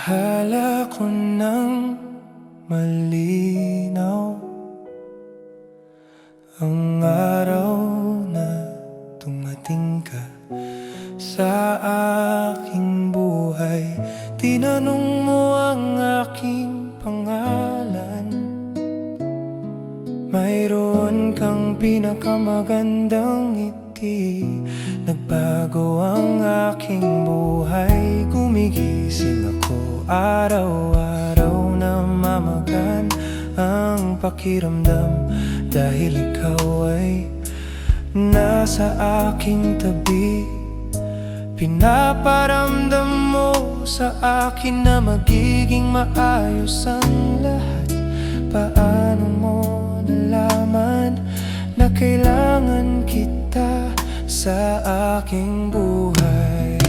Akala ko nang malinaw ang araw na dumating ka sa aking buhay. Tinanong mo ang aking pangalan. Mayroon kang pinakamagandang ngiti. Nagbago ang aking buhay. Gumigising ako araw-araw na mamagan ang pakiramdam, dahil ikaw ay nasa aking tabi. Pinaparamdam mo sa akin na magiging maayos ang lahat. Paano mo nalaman na kailangan kita sa aking buhay?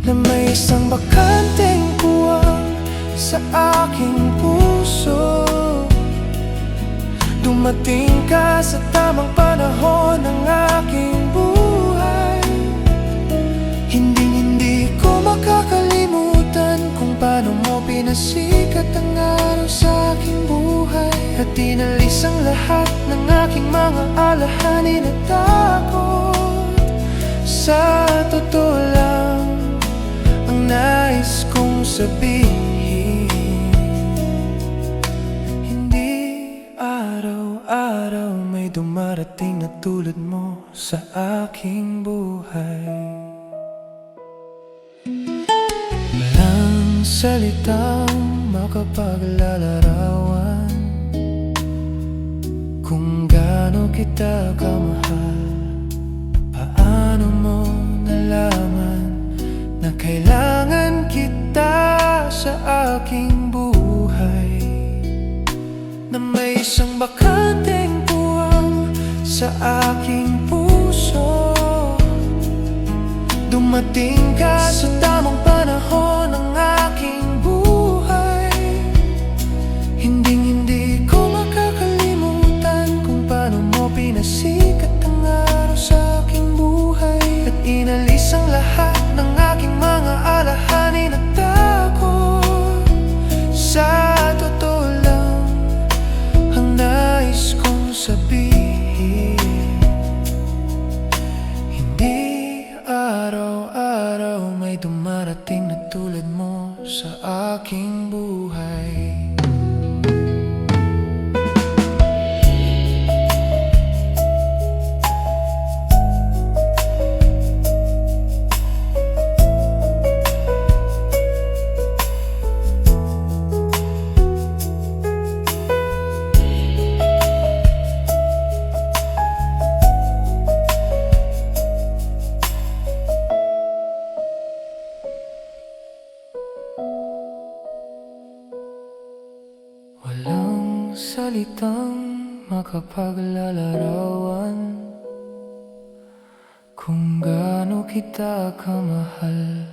Na may isang bakanteng puwang sa aking puso. Dumating ka sa tamang panahon ng aking buhay. Hindi ko makakalimutan kung paano mo pinasikat ang araw sa aking buhay. At inalis ang lahat ng aking mga alalahanin at takot. Sa totoo lang ang nais kong sabihin, hindi araw-araw may dumarating na tulad mo sa aking buhay. Walang salitang makapaglalarawan kung gaano kita kamahal. Paano mo nalaman na kailangan kita sa aking buhay? Na may isang bakanteng puwang sa aking puso. Dumating ka sa tamang panahon ng aking buhay. Hindi ko makakalimutan kung paano mo pinasikat ang araw sa aking buhay. At inalis ang lahat ng aking mga alalahanin at takot. Sa totoo lang ang nais kong sabihin, hindi araw-araw may dumarating na tulad mo sa aking buhay. Walang salitang makapaglalarawan kung gaano kita kamahal.